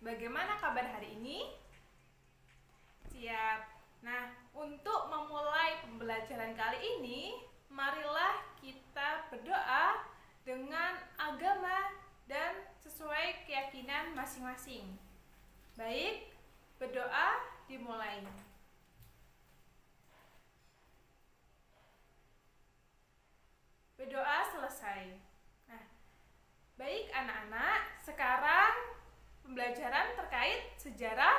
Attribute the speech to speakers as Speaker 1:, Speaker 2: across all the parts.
Speaker 1: Bagaimana kabar hari ini? Siap. Nah, untuk memulai pembelajaran kali ini, marilah kita berdoa dengan agama dan sesuai keyakinan masing-masing. Baik, berdoa dimulai. Berdoa selesai. Nah, baik anak-anak, sekarang pembelajaran terkait sejarah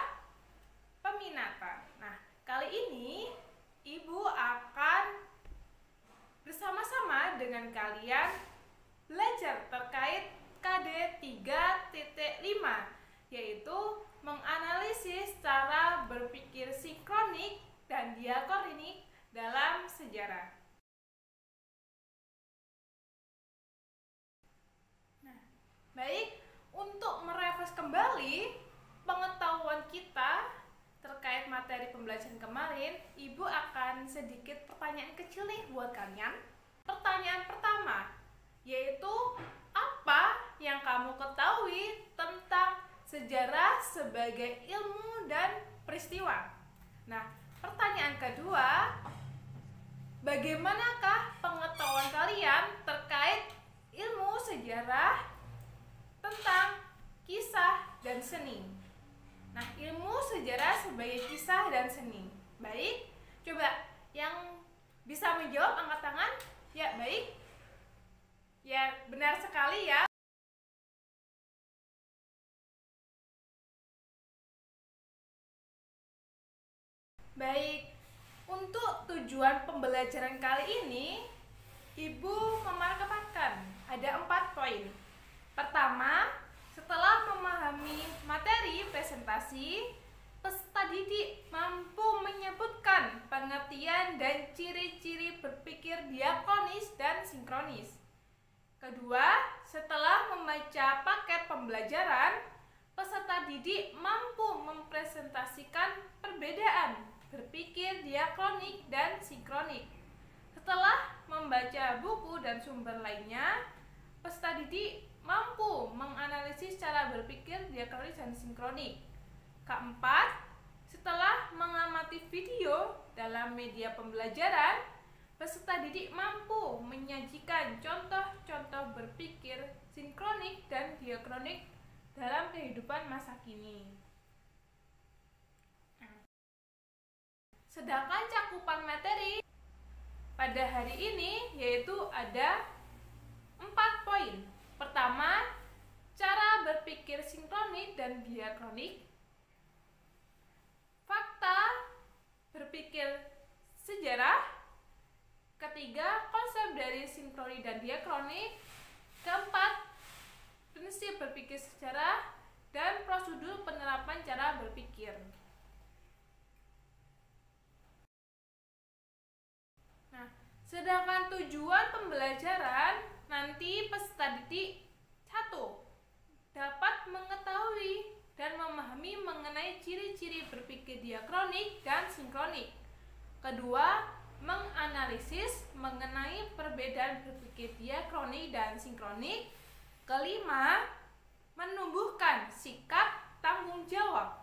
Speaker 1: peminatan. Nah, kali ini Ibu akan bersama-sama dengan kalian belajar terkait KD 3.5, yaitu menganalisis cara berpikir sinkronik dan diakronik dalam sejarah. Nah, baik. Untuk merefresh kembali pengetahuan kita terkait materi pembelajaran kemarin, Ibu akan sedikit pertanyaan kecil nih buat kalian. Pertanyaan pertama, yaitu apa yang kamu ketahui tentang sejarah sebagai ilmu dan peristiwa? Nah, pertanyaan kedua, bagaimanakah pengetahuan kalian terkait ilmu sejarah tentang kisah dan seni? Nah, ilmu sejarah sebagai kisah dan seni. Baik, coba yang bisa menjawab angkat tangan. Ya, baik. Ya, benar sekali ya. Baik, untuk tujuan pembelajaran kali ini, Ibu memarketkan ada 4 poin. Pertama, setelah memahami materi presentasi, peserta didik mampu menyebutkan pengertian dan ciri-ciri berpikir diakronis dan sinkronis. Kedua, setelah membaca paket pembelajaran, peserta didik mampu mempresentasikan perbedaan berpikir diakronik dan sinkronik. Setelah membaca buku dan sumber lainnya, peserta didik mampu menganalisis cara berpikir diakronis dan sinkronik. Keempat, setelah mengamati video dalam media pembelajaran, peserta didik mampu menyajikan contoh-contoh berpikir sinkronik dan diakronik dalam kehidupan masa kini. Sedangkan cakupan materi pada hari ini yaitu ada 4 poin. Pertama, cara berpikir sinkronik dan diakronik. Fakta berpikir sejarah. Ketiga, konsep dari sinkronik dan diakronik. Keempat, prinsip berpikir sejarah dan prosedur penerapan cara berpikir. Nah, sedangkan tujuan pembelajaran nanti peserta didik 1. Dapat mengetahui dan memahami mengenai ciri-ciri berpikir diakronik dan sinkronik. Kedua, menganalisis mengenai perbedaan berpikir diakronik dan sinkronik. Kelima, menumbuhkan sikap tanggung jawab.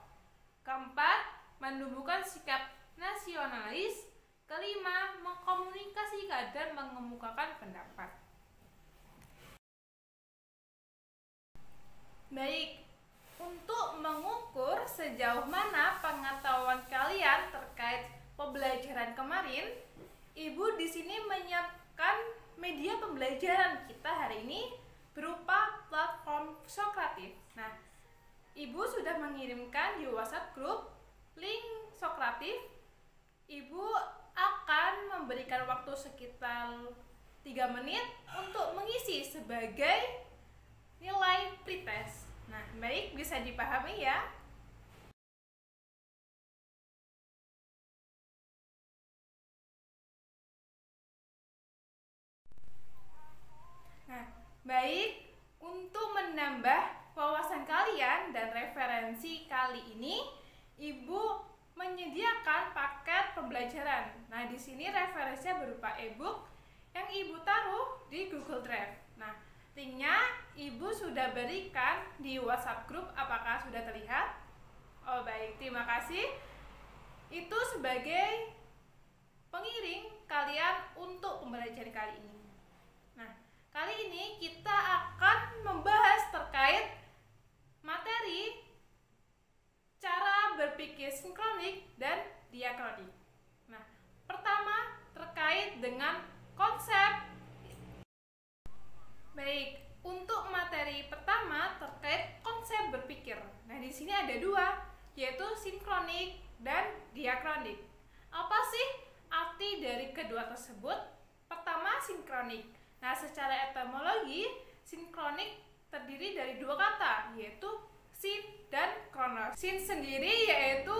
Speaker 1: Keempat, menumbuhkan sikap nasionalis. Kelima, mengkomunikasikan dan mengemukakan pendapat. Baik, untuk mengukur sejauh mana pengetahuan kalian terkait pembelajaran kemarin, Ibu di sini menyiapkan media pembelajaran kita hari ini berupa platform Sokratif. Nah, Ibu sudah mengirimkan di WhatsApp grup link Sokratif. Ibu akan memberikan waktu sekitar 3 menit untuk mengisi sebagai nilai pretest. Nah, baik, bisa dipahami ya. Nah, baik, untuk menambah wawasan kalian dan referensi kali ini, Ibu menyediakan paket pembelajaran. Nah, di sini referensinya berupa e-book yang Ibu taruh di Google Drive. Nah, linknya Ibu sudah berikan di WhatsApp grup. Apakah sudah terlihat? Oh, baik, terima kasih. Itu sebagai pengiring kalian untuk pembelajaran kali ini. Nah, kali ini kita akan membahas terkait materi cara berpikir sinkronik dan diakronik. Nah, pertama terkait dengan konsep. Baik, untuk materi pertama terkait konsep berpikir. Nah, di sini ada dua, yaitu sinkronik dan diakronik. Apa sih arti dari kedua tersebut? Pertama, sinkronik. Nah, secara etimologi, sinkronik terdiri dari dua kata, yaitu sin dan kronos. Sin sendiri yaitu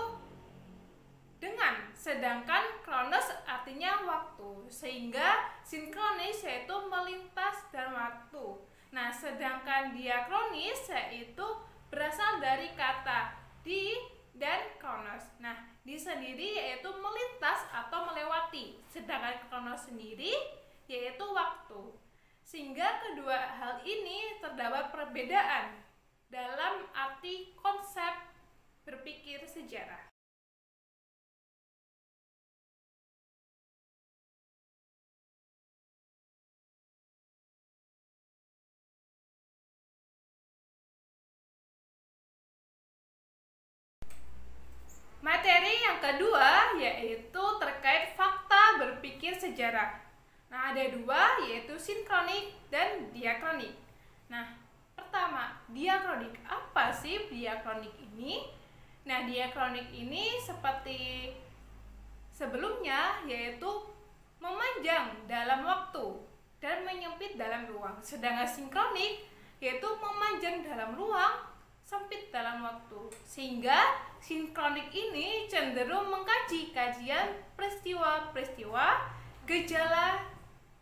Speaker 1: dengan, sedangkan kronos artinya waktu, sehingga sinkronis yaitu melintas dalam waktu. Nah, sedangkan diakronis yaitu berasal dari kata di dan kronos. Nah, di sendiri yaitu melintas atau melewati, sedangkan kronos sendiri yaitu waktu. Sehingga kedua hal ini terdapat perbedaan dalam arti konsep berpikir sejarah. Materi yang kedua yaitu terkait fakta berpikir sejarah. Nah, ada dua, yaitu sinkronik dan diakronik. Nah, pertama, diakronik. Apa sih diakronik ini? Nah, diakronik ini seperti sebelumnya, yaitu memanjang dalam waktu dan menyempit dalam ruang. Sedangkan sinkronik yaitu memanjang dalam ruang, sempit dalam waktu. Sehingga sinkronik ini cenderung mengkaji kajian peristiwa-peristiwa gejala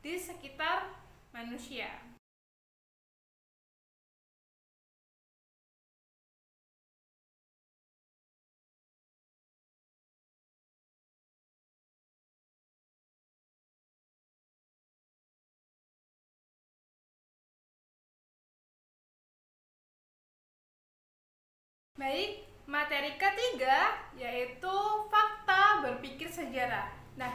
Speaker 1: di sekitar manusia. Baik, materi ketiga yaitu fakta berpikir sejarah. Nah,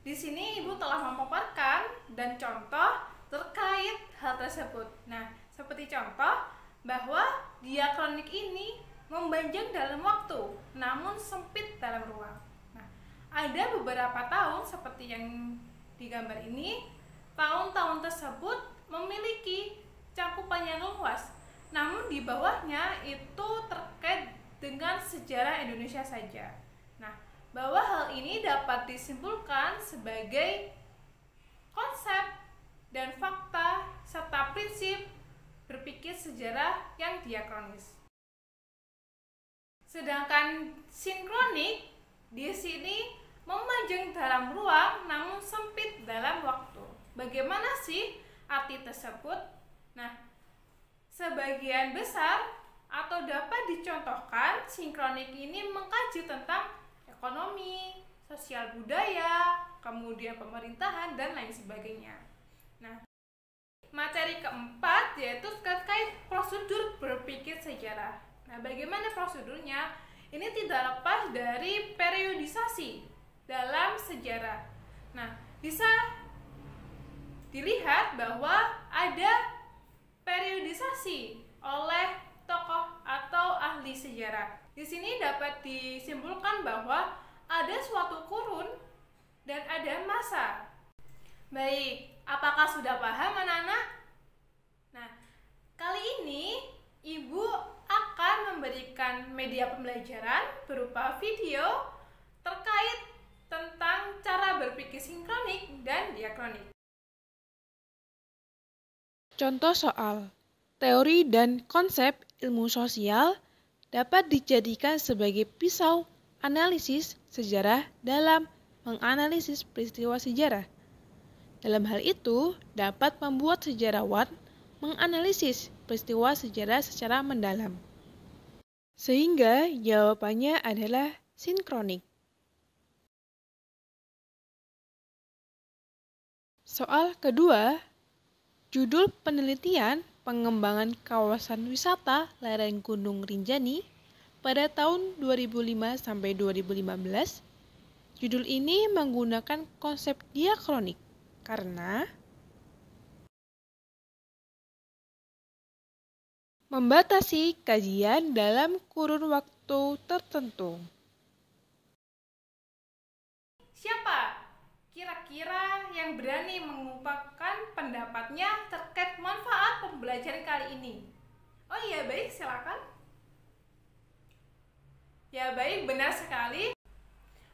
Speaker 1: di sini Ibu telah memaparkan dan contoh terkait hal tersebut. Nah, seperti contoh bahwa diakronik ini memanjang dalam waktu, namun sempit dalam ruang. Nah, ada beberapa tahun seperti yang digambar ini, tahun-tahun tersebut memiliki cakupan yang luas, namun di bawahnya itu terkait dengan sejarah Indonesia saja. Nah, bahwa hal ini dapat disimpulkan sebagai konsep dan fakta serta prinsip berpikir sejarah yang diakronis. Sedangkan sinkronik di sini memanjang dalam ruang namun sempit dalam waktu. Bagaimana sih arti tersebut? Nah, sebagian besar atau dapat dicontohkan, sinkronik ini mengkaji tentang ekonomi, sosial budaya, kemudian pemerintahan, dan lain sebagainya. Nah, materi keempat yaitu terkait prosedur berpikir sejarah. Nah, bagaimana prosedurnya? Ini tidak lepas dari periodisasi dalam sejarah. Nah, bisa dilihat bahwa ada periodisasi oleh tokoh atau ahli sejarah. Di sini dapat disimpulkan bahwa ada suatu kurun dan ada masa. Baik, apakah sudah paham anak-anak? Nah, kali ini Ibu akan memberikan media pembelajaran berupa video terkait tentang cara berpikir sinkronik dan diakronik.
Speaker 2: Contoh soal teori dan konsep ilmu sosial dapat dijadikan sebagai pisau analisis sejarah dalam menganalisis peristiwa sejarah. Dalam hal itu, dapat membuat sejarawan menganalisis peristiwa sejarah secara mendalam. Sehingga jawabannya adalah sinkronik. Soal kedua, judul penelitian pengembangan kawasan wisata lereng Gunung Rinjani pada tahun 2005 sampai 2015. Judul ini menggunakan konsep diakronik karena membatasi kajian dalam kurun waktu tertentu.
Speaker 1: Siapa kira-kira yang berani mengungkapkan pendapatnya terkait manfaat pembelajaran kali ini? Oh iya, baik, silakan. Ya baik, benar sekali.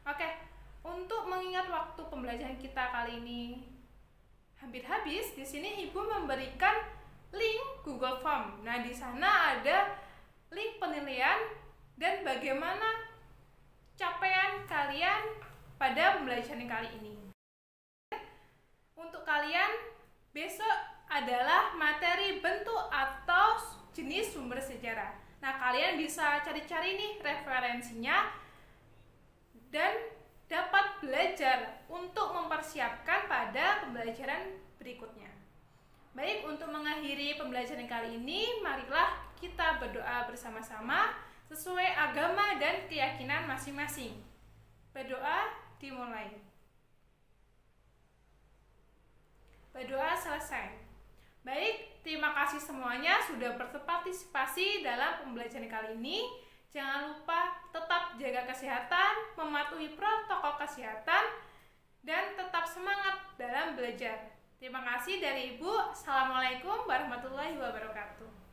Speaker 1: Oke, untuk mengingat waktu pembelajaran kita kali ini hampir habis, di sini Ibu memberikan link Google Form. Nah, di sana ada link penilaian dan bagaimana capaian kalian pada pembelajaran kali ini. Untuk kalian, besok adalah materi bentuk atau jenis sumber sejarah. Nah, kalian bisa cari-cari nih referensinya dan dapat belajar untuk mempersiapkan pada pembelajaran berikutnya. Baik, untuk mengakhiri pembelajaran kali ini, marilah kita berdoa bersama-sama sesuai agama dan keyakinan masing-masing. Berdoa dimulai. Berdoa selesai. Baik, terima kasih semuanya sudah berpartisipasi dalam pembelajaran kali ini. Jangan lupa tetap jaga kesehatan, mematuhi protokol kesehatan, dan tetap semangat dalam belajar. Terima kasih dari Ibu. Assalamualaikum warahmatullahi wabarakatuh.